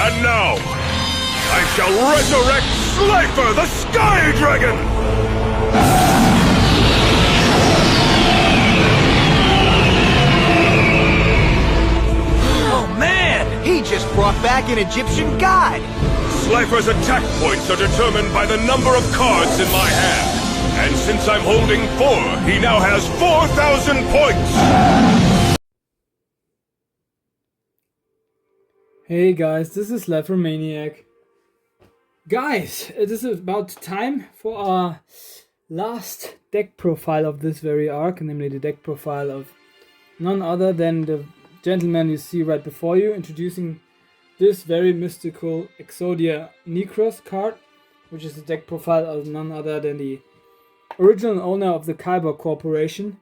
And now, I shall resurrect Slifer the Sky Dragon! Oh man, he just brought back an Egyptian god! Slifer's attack points are determined by the number of cards in my hand. And since I'm holding 4, he now has 4,000 points! Hey guys, this is Maniac. Guys, it is about time for our last deck profile of this very arc, namely the deck profile of none other than the gentleman you see right before you, introducing this very mystical Exodia Necros card, which is the deck profile of none other than the original owner of the Kaiba Corporation,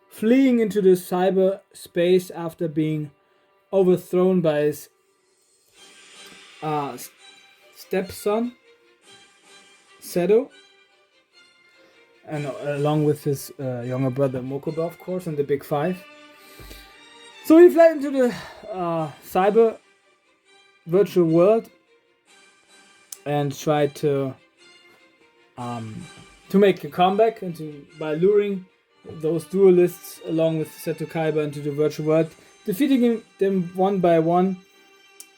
fleeing into the cyberspace after being overthrown by his stepson, Seto, and along with his younger brother Mokoba, of course, and the Big Five. So he fled into the cyber virtual world and tried to make a comeback by luring those duelists along with Seto Kaiba into the virtual world, defeating them one by one,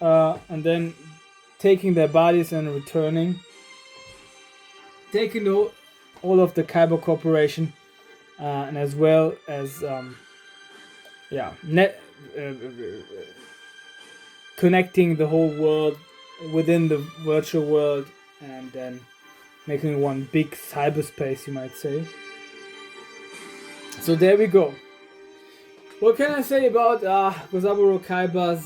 and then taking their bodies and returning, taking all of the Kaiba Corporation, and as well as connecting the whole world within the virtual world, and then making one big cyberspace, you might say. So there we go. What can I say about Gozaburo Kaiba's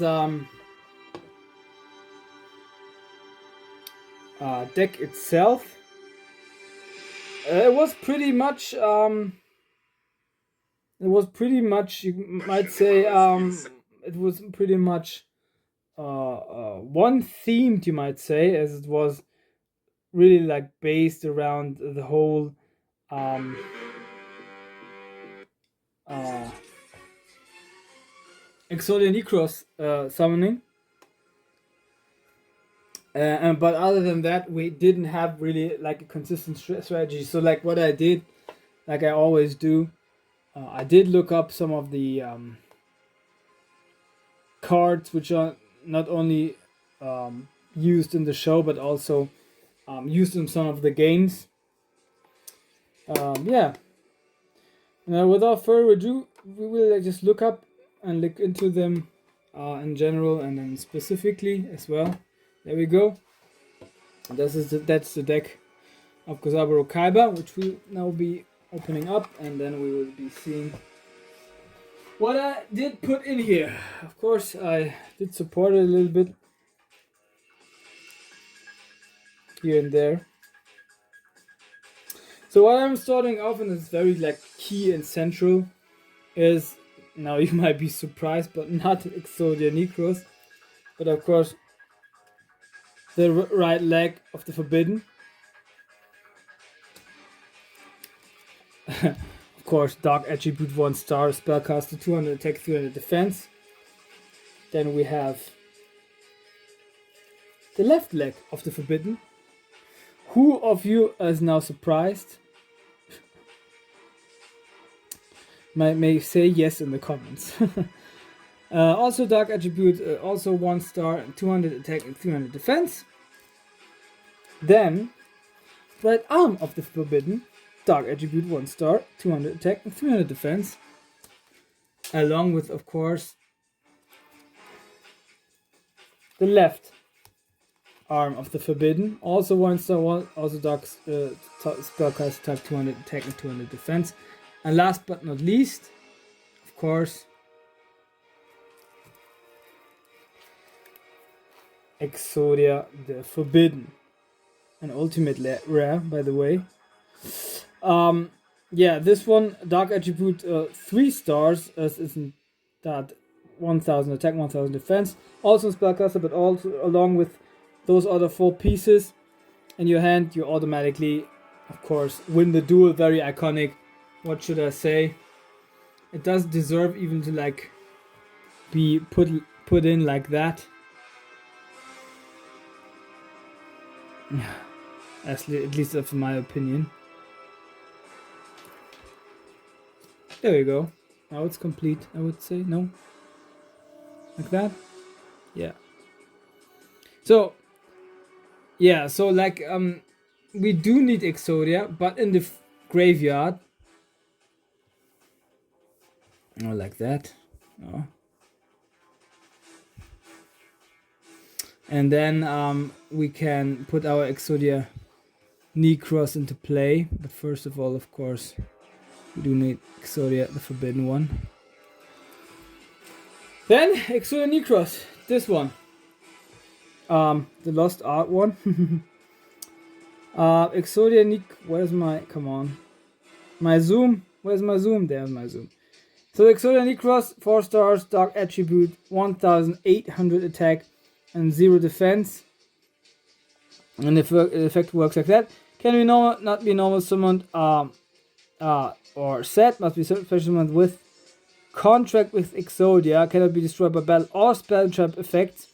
deck itself? It was pretty much, you might say, it was pretty much one themed, you might say, as it was really like based around the whole Exodia Necros summoning. But other than that, we didn't have really like a consistent strategy. So like what I did, like I always do, I did look up some of the cards which are not only used in the show but also used in some of the games. Now, without further ado, we will just look up and look into them in general and then specifically as well. There we go. That's the deck of Gozaburo Kaiba, which we'll now be opening up, and then we will be seeing what I did put in here. Of course, I did support it a little bit here and there. So what I'm starting off, and it's very like key and central, is, now you might be surprised, but not Exodia Necros, but of course the right leg of the Forbidden. Of course, Dark Attribute 1 star, Spellcaster 200 attack, 300 defense. Then we have the left leg of the Forbidden. Who of you is now surprised? May say yes in the comments. Also Dark Attribute, also 1 star, 200 attack and 300 defense. Then, right arm of the Forbidden, Dark Attribute 1 star, 200 attack and 300 defense. Along with, of course, the left arm of the Forbidden, also 1 star, also Dark Spellcast type 200 attack and 200 defense. And last but not least, of course, Exodia the Forbidden, an ultimate rare, by the way. This one, Dark Attribute 3 stars, as isn't that 1000 attack, 1000 defense, also Spellcaster, but also along with those other 4 pieces in your hand, you automatically, of course, win the duel. Very iconic. What should I say? It does deserve even to like be put in like that. At least that's my opinion. There we go. Now it's complete, I would say. No? Like that? Yeah. So, yeah, so like, we do need Exodia, but in the graveyard. Oh, like that. Oh. And then we can put our Exodia Necros into play. But first of all, of course, we do need Exodia, the Forbidden One. Then Exodia Necros, this one. The Lost Art one. Exodia where's my, come on. My zoom, where's my zoom? There's my zoom. So Exodia Necros, 4 stars, Dark Attribute, 1800 attack and 0 defense. And if the effect works like that, can be normal, not be normal summoned, or set, must be special summoned with contract with Exodia, cannot be destroyed by battle or spell trap effects.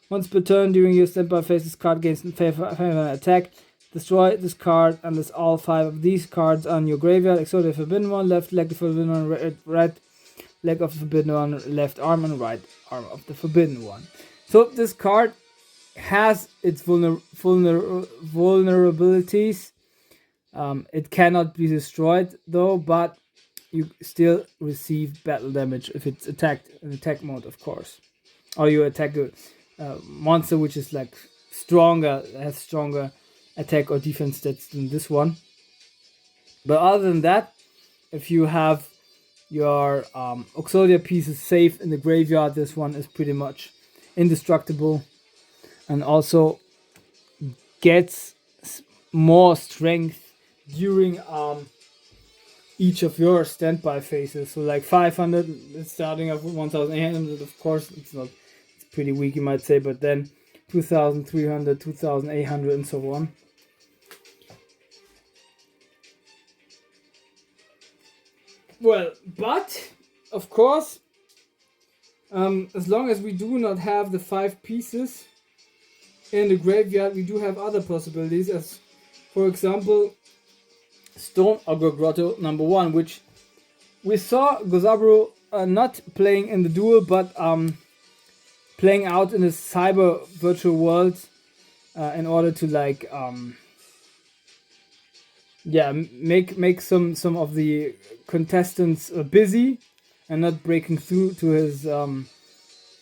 Once per turn during your standby phase, this card gains favor attack. Destroy this card unless all 5 of these cards are in your graveyard. Exodia Forbidden One, left leg the Forbidden One, right leg of the Forbidden One, left arm and right arm of the Forbidden One. So this card has its vulnerabilities. It cannot be destroyed though, but you still receive battle damage if it's attacked in attack mode, of course. Or you attack a monster which is like stronger, has stronger attack or defense stats than this one. But other than that, if you have your Exodia pieces safe in the graveyard, this one is pretty much indestructible, and also gets more strength during each of your standby phases. So like 500, starting off with 1800, of course it's pretty weak, you might say, but then 2300, 2800 and so on. Well, but of course, as long as we do not have the 5 pieces in the graveyard, we do have other possibilities, as for example Stone Ogre Grotto number 1, which we saw Gozaburo not playing in the duel, but playing out in the cyber virtual worlds in order to like make some of the contestants busy and not breaking through to his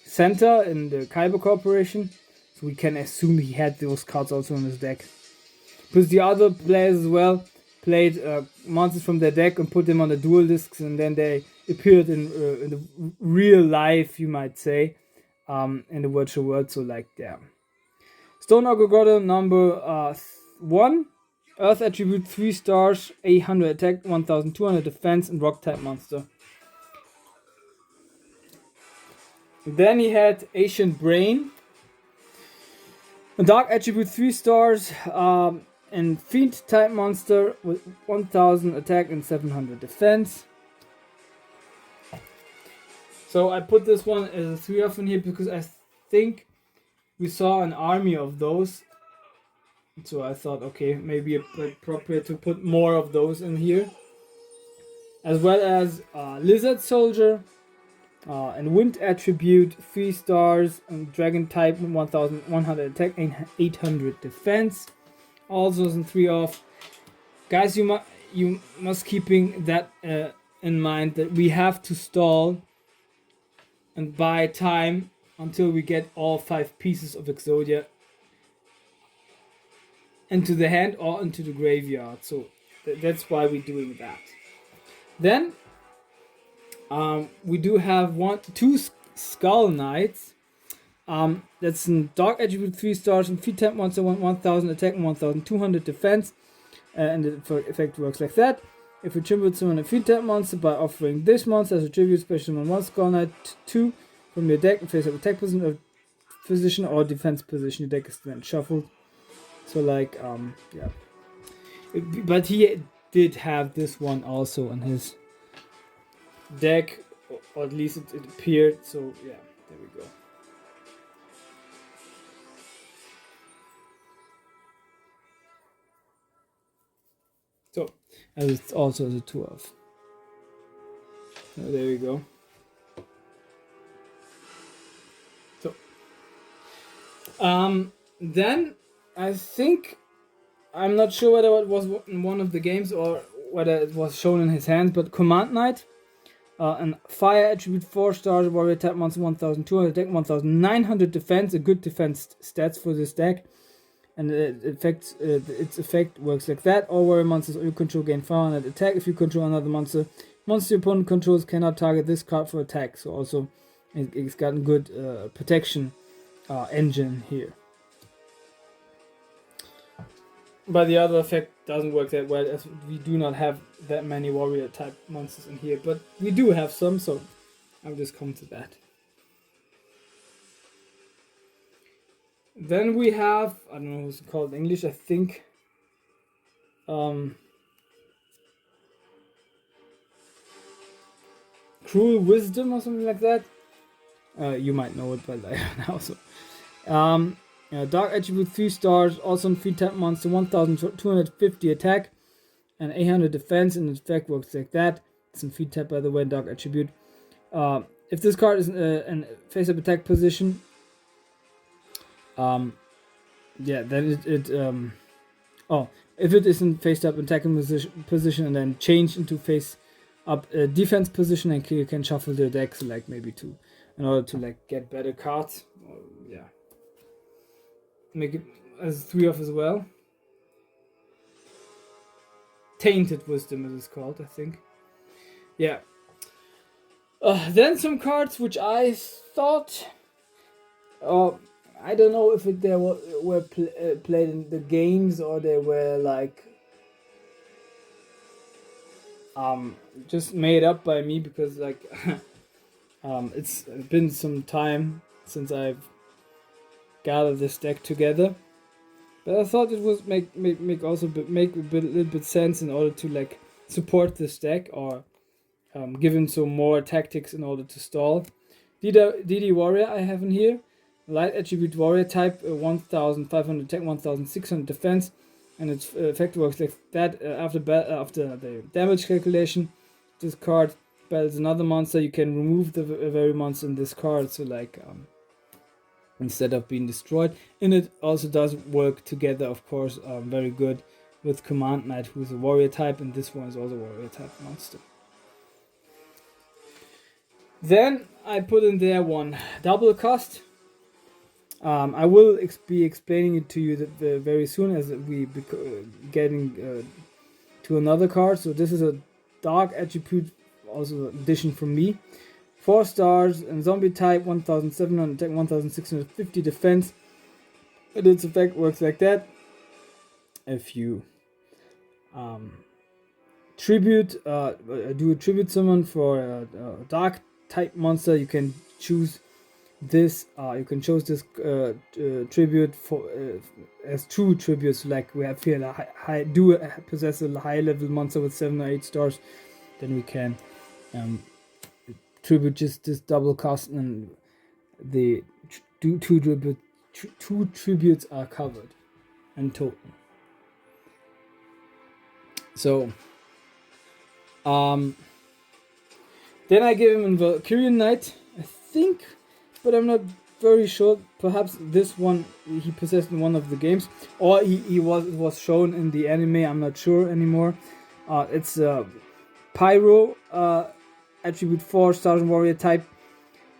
center in the Kaiba Corporation. So we can assume he had those cards also in his deck. Because the other players as well played monsters from their deck and put them on the duel discs, and then they appeared in the real life, you might say, in the virtual world. So like, yeah. Stone Ogre Grotto number 1. Earth attribute 3 stars, 800 attack, 1200 defense, and rock type monster. Then he had Ancient Brain. A dark attribute 3 stars, and fiend type monster with 1000 attack and 700 defense. So I put this one as a 3 off in here because I think we saw an army of those. So I thought, okay, maybe appropriate to put more of those in here. As well as Lizard Soldier, and Wind Attribute, 3 stars, and Dragon Type, 1100 attack and 800 defense. Also in 3 off. Guys, you must keeping that in mind, that we have to stall and buy time until we get all 5 pieces of Exodia into the hand or into the graveyard. So that's why we're doing that. Then we do have 2 Skull Knights. That's a dark attribute 3 stars and feat type monster, 1000 attack and 1200 defense. And the effect works like that. If you tribute summon a feat type monster by offering this monster as a tribute, special summon 1 Skull Knight 2 from your deck in face of attack position or defense position. Your deck is then shuffled. So like, yeah. But he did have this one also in his deck, or at least it appeared. So yeah, there we go. So, as it's also the 12. So there we go. So, then I think, I'm not sure whether it was in one of the games or whether it was shown in his hands, but Command Knight, and fire attribute 4 stars, warrior type monster 1200 deck, 1900 defense, a good defense stats for this deck. And its effect works like that. All warrior monsters you control gain 500 attack. If you control another monster your opponent controls cannot target this card for attack. So also it's got a good protection engine here. But the other effect doesn't work that well, as we do not have that many warrior type monsters in here. But we do have some, so I'll just come to that. Then we have, I don't know what's it called in English, I think. Cruel Wisdom or something like that. You might know it, but I don't know. So, Dark Attribute 3 stars, also on 3 type monster, 1250 attack and 800 defense, and in fact works like that. It's in 3 type, by the way, Dark Attribute. If this card is in face up attack position, then if it is in face up attacking position and then change into face up defense position, and you can shuffle the deck, so like maybe in order to like get better cards, or, make it as 3 of as well. Tainted Wisdom it is called, I think. Yeah. Then some cards which I thought, I don't know if they were played in the games or they were like just made up by me, because like it's been some time since I've gathered this deck together. But I thought it was make a little bit sense in order to like support this deck, or give him some more tactics in order to stall. DD Warrior I have in here. Light Attribute Warrior type, 1500 attack, 1600 defense, and its effect works like that. After the damage calculation, this card battles another monster, you can remove the very monster in this card, so like instead of being destroyed. And it also does work together, of course, very good with Command Knight, who is a warrior type, and this one is also a warrior type monster. Then I put in there one double cost. I will be explaining it to you very soon, as we getting to another card. So this is a Dark Attribute, also addition from me. 4 stars and zombie type, 1700 attack, 1650 defense. And its effect works like that. If you do a tribute summon for a dark type monster, you can choose this. You can choose this tribute for as 2 tributes. Like we have here, possess a high level monster with 7 or 8 stars. Then we can tribute just this double cost, and the two tributes are covered in total. So then I give him in Valkyrian Knight, I think, but I'm not very sure. Perhaps this one he possessed in one of the games, or it was shown in the anime. I'm not sure anymore. It's Pyro attribute 4 stars and warrior type,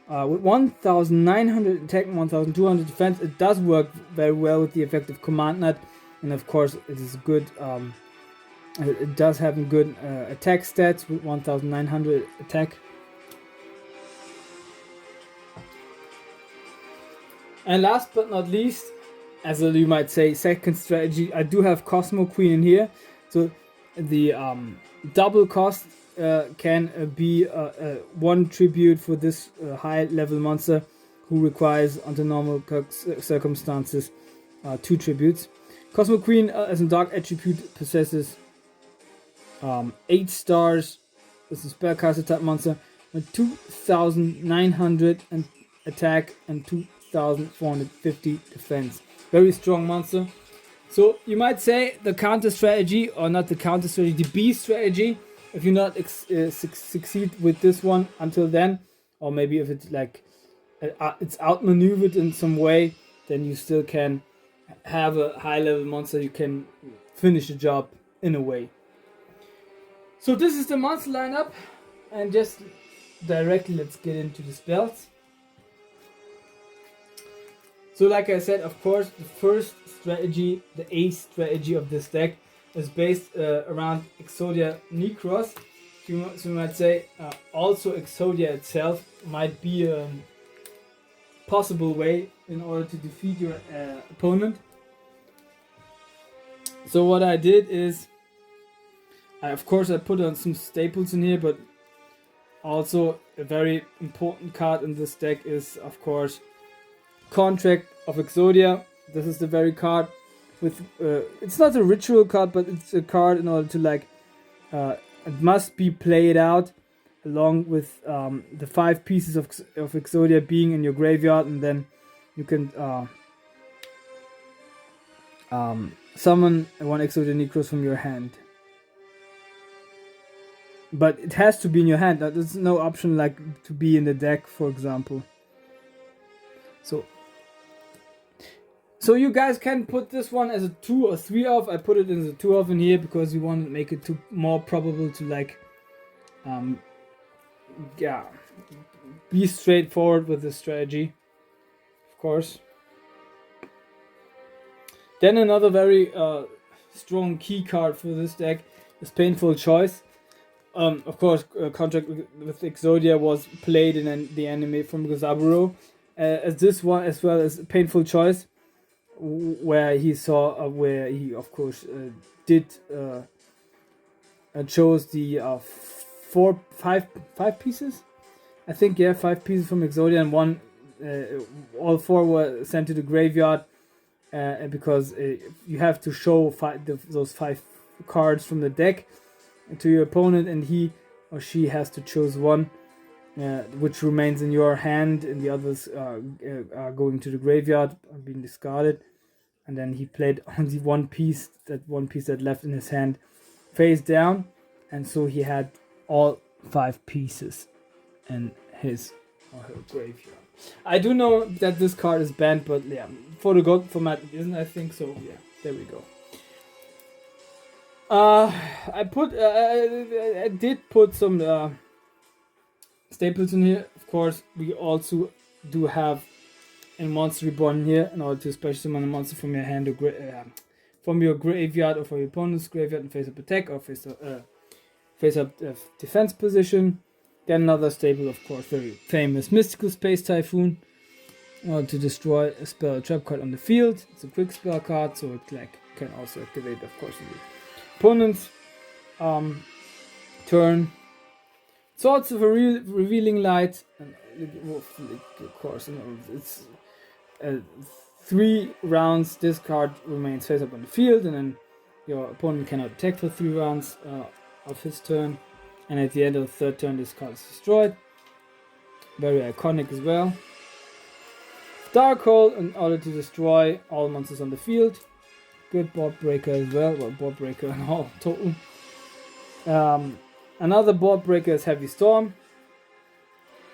with 1900 attack and 1200 defense. It does work very well with the effect of Command Knight, and of course it is good. It does have good attack stats with 1900 attack. And last but not least, as you might say, second strategy, I do have Cosmo Queen in here. So the double cost can be one tribute for this high level monster who requires, under normal circumstances, 2 tributes. Cosmo Queen as a dark attribute possesses 8 stars. This is a spellcaster type monster with 2900 attack and 2450 defense. Very strong monster. So you might say the counter strategy, or not the counter strategy, the B strategy, if you not succeed with this one until then, or maybe if it's like it's outmaneuvered in some way, then you still can have a high level monster. You can finish the job in a way. So this is the monster lineup, and just directly let's get into the spells. So like I said, of course, the first strategy, the A strategy of this deck is based around Exodia Necros. So you might say also Exodia itself might be a possible way in order to defeat your opponent. So what I did is, of course I put on some staples in here, but also a very important card in this deck is of course Contract of Exodia. This is the very card with it's not a ritual card, but it's a card in order to like it must be played out along with the 5 pieces of Exodia being in your graveyard, and then you can summon 1 Exodia Necros from your hand. But it has to be in your hand. There's no option like to be in the deck, for example. So you guys can put this one as a 2 or 3 of. I put it as a 2 of in here because we want to make it more probable to like be straightforward with the strategy, of course. Then another very strong key card for this deck is Painful Choice. Of course, Contract with Exodia was played in the anime from Gozaburo, as this one as well as Painful Choice, where he saw where he of course did chose the 5 pieces, I think, 5 pieces from Exodia, and one all 4 were sent to the graveyard because you have to show those 5 cards from the deck to your opponent, and he or she has to choose one which remains in your hand, and the others are going to the graveyard, are being discarded. And then he played only one piece that left in his hand face down, and so he had all 5 pieces in his or her graveyard. I do know that this card is banned, but yeah, for the God format it isn't, I think. So yeah, there we go. I did put some staples in here. Of course, we also do have a Monster Reborn here in order to special summon a monster from your hand or from your graveyard or from your opponent's graveyard and face up attack or face up defense position. Then another staple, of course, very famous Mystical Space Typhoon in order to destroy a spell or trap card on the field. It's a quick spell card, so it can also activate, of course, in the opponent's turn. Swords of a Revealing Light, and of course, it's 3 rounds. This card remains face up on the field, and then your opponent cannot attack for 3 rounds of his turn. And at the end of the 3rd turn, this card is destroyed. Very iconic as well. Darkhold in order to destroy all monsters on the field. Good board breaker as well. Well, board breaker and all total. Another board breaker is Heavy Storm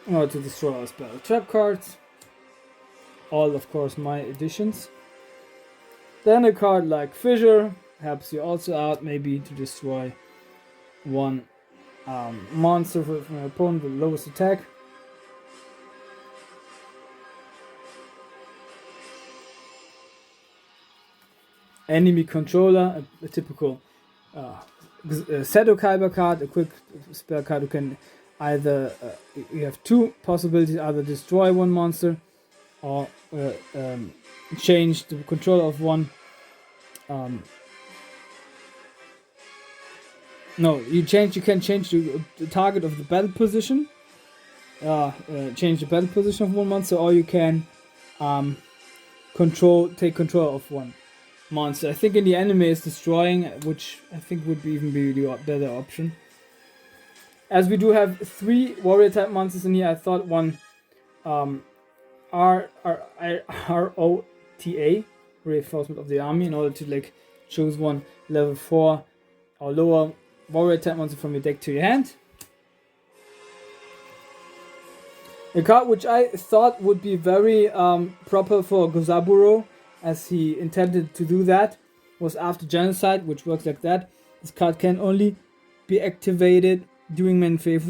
in order to destroy all spell trap cards. All, of course, my additions. Then a card like Fissure helps you also out, maybe to destroy 1 monster from your opponent with the lowest attack. Enemy Controller, a typical Seto Kaiba card, a quick spell card who can either you have 2 possibilities: either destroy 1 monster or change the control of 1. No, you can change the target of the battle position. Change the battle position of 1 monster, or you can take control of 1 monster. I think in the anime is destroying, which I think would even be the better option. As we do have 3 warrior type monsters in here, I thought one ROTA reinforcement of the army in order to like choose one level 4 or lower warrior type monster from your deck to your hand. A card which I thought would be very proper for Gozaburo, as he intended to do that, was After Genocide, which works like that. This card can only be activated during main phase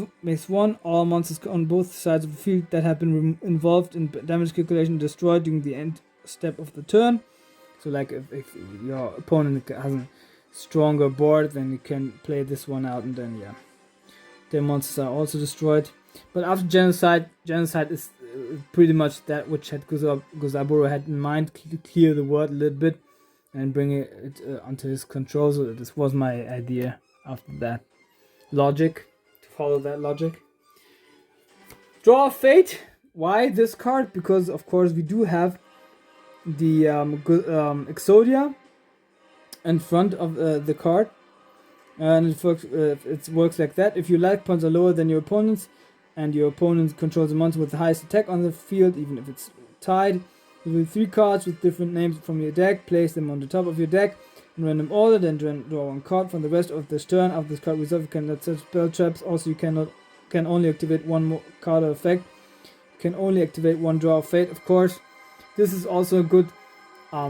1. All monsters on both sides of the field that have been involved in damage calculation destroyed during the end step of the turn. So like if your opponent has a stronger board, then you can play this one out, and then yeah, their monsters are also destroyed. But after Genocide is pretty much that which had Gozaburo had in mind, to clear the world a little bit and bring it onto his control. So this was my idea after that logic, to follow that logic. Draw of Fate. Why this card? Because of course we do have the Exodia in front of the card, and it works like that. If your life points are lower than your opponent's, and your opponent controls a monster with the highest attack on the field, even if it's tied, you will 3 cards with different names from your deck, place them on the top of your deck in random order, then draw 1 card from the rest of this turn. After this card resolve, you cannot set spell traps. Also, you can only activate 1 more card or effect. You can only activate 1 Draw of Fate, of course. This is also a good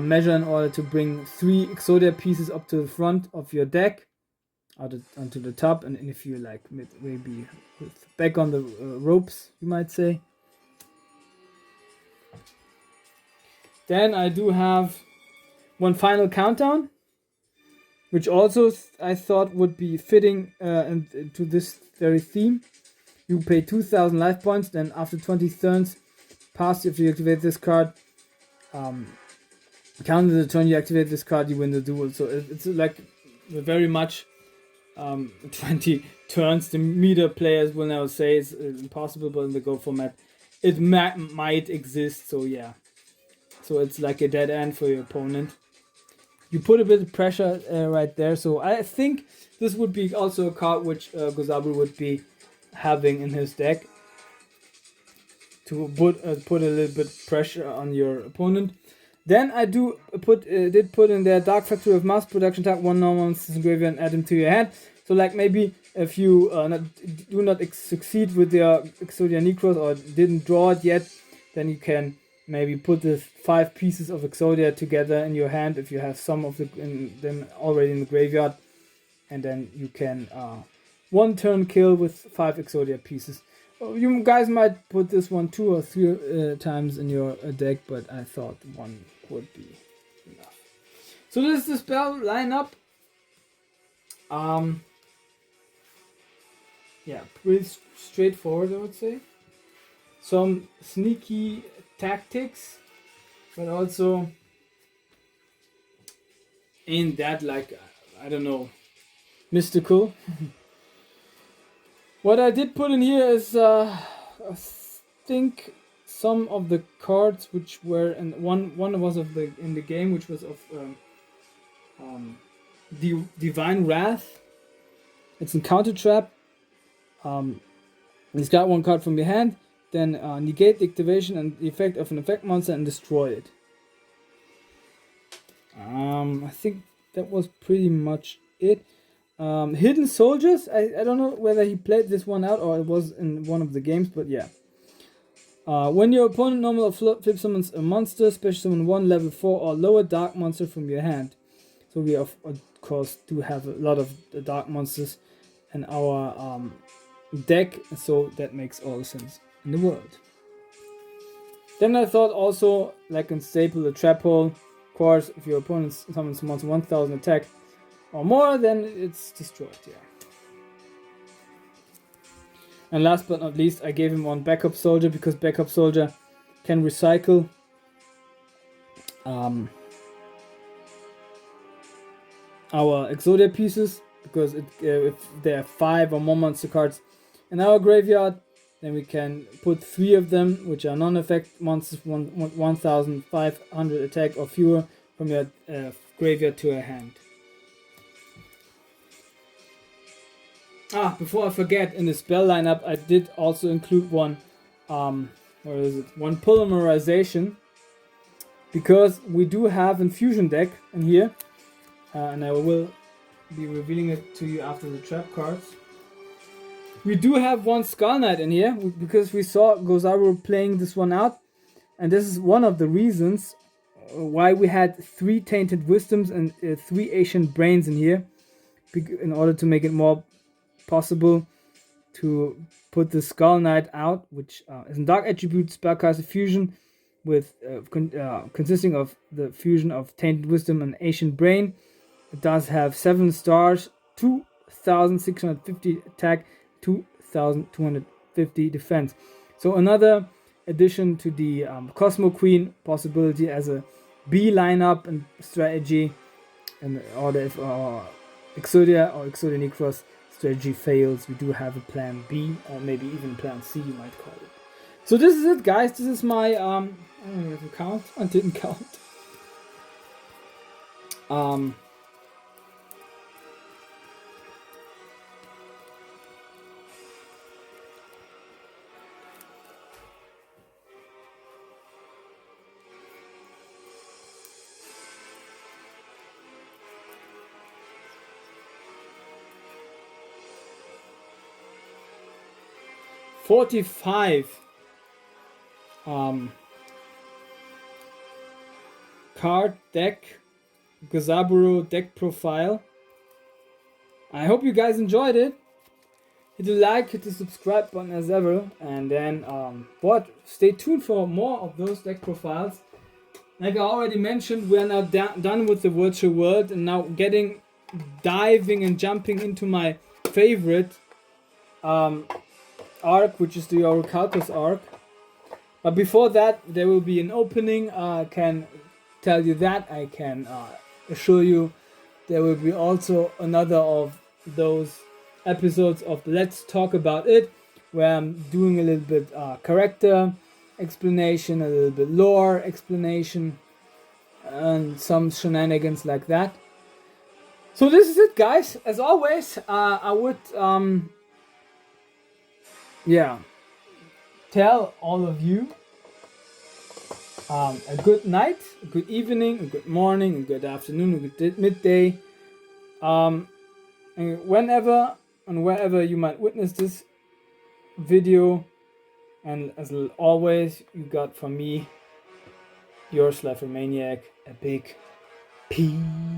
measure in order to bring 3 Exodia pieces up to the front of your deck, onto the top, and if you like maybe back on the ropes, you might say. Then I do have one final countdown, which also I thought would be fitting into this very theme. You pay 2,000 life points, then after 20 turns past, if you activate this card, counter the turn you activate this card, you win the duel. So it's like very much 20 turns. The meter players will now say it's impossible, but in the Go format it might exist. So yeah, so it's like a dead end for your opponent. You put a bit of pressure right there. So I think this would be also a card which Gozaburo would be having in his deck to put a little bit pressure on your opponent. Then I did put in there Dark Factory of Mass Production, type 1 normal monsters in graveyard and add them to your hand. So like maybe if you do not succeed with your Exodia Necros or didn't draw it yet, then you can maybe put the 5 pieces of Exodia together in your hand if you have some of them already in the graveyard, and then you can 1 turn kill with 5 Exodia pieces. You guys might put this one 2 or 3 times in your deck, but I thought 1 would be enough. So this is the spell lineup. Yeah, pretty straightforward, I would say. Some sneaky tactics, but also ain't that like, I don't know, mystical. What I did put in here is I think some of the cards which were in one was in the game, which was of Divine Wrath. It's in Counter Trap. He's got 1 card from your hand, then negate the activation and the effect of an effect monster and destroy it. I think that was pretty much it. Hidden Soldiers, I don't know whether he played this one out or it was in one of the games, but yeah. When your opponent normal or flip summons a monster, special summon 1 level 4 or lower dark monster from your hand. So we of course do have a lot of the dark monsters in our deck, so that makes all the sense in the world. Then I thought also, like in Staple, the Trap Hole, of course, if your opponent summons monster 1000 attack or more, then it's destroyed, yeah. And last but not least, I gave him 1 Backup Soldier, because Backup Soldier can recycle our Exodia pieces, because if there are 5 or more monster cards in our graveyard, then we can put 3 of them, which are non-effect monsters, 1500 attack or fewer, from your graveyard to a hand. Before I forget, in the spell lineup, I did also include one polymerization. because we do have a fusion deck in here, and I will be revealing it to you after the trap cards. We do have one Skull Knight in here because we saw Gozaburo playing this one out, and this is one of the reasons why we had 3 Tainted Wisdoms and 3 Ancient Brains in here, in order to make it more possible to put the Skull Knight out, which is a Dark Attribute spellcaster fusion with consisting of the fusion of Tainted Wisdom and Ancient Brain. It does have 7 stars, 2,650 attack, 2,250 defense. So another addition to the Cosmo Queen possibility as a B lineup and strategy, in order if Exodia or Exodia Necros strategy fails, we do have a plan B, or maybe even plan C, you might call it. So this is it, guys. This is my I don't know if you count. I didn't count. 45 card deck, Gozaburo deck profile. I hope you guys enjoyed it. Hit the like, hit the subscribe button as ever, and then stay tuned for more of those deck profiles. Like I already mentioned, we are now done with the virtual world, and now diving and jumping into my favorite arc, which is the Orichalcos arc. But before that, there will be an opening. I can tell you that. I can assure you there will be also another of those episodes of Let's Talk About It, where I'm doing a little bit character explanation, a little bit lore explanation, and some shenanigans like that. So this is it, guys. As always, I would tell all of you a good night, a good evening, a good morning, a good afternoon, a good midday, and whenever and wherever you might witness this video. And as always, you got from me, your Slaver Maniac, a big peace.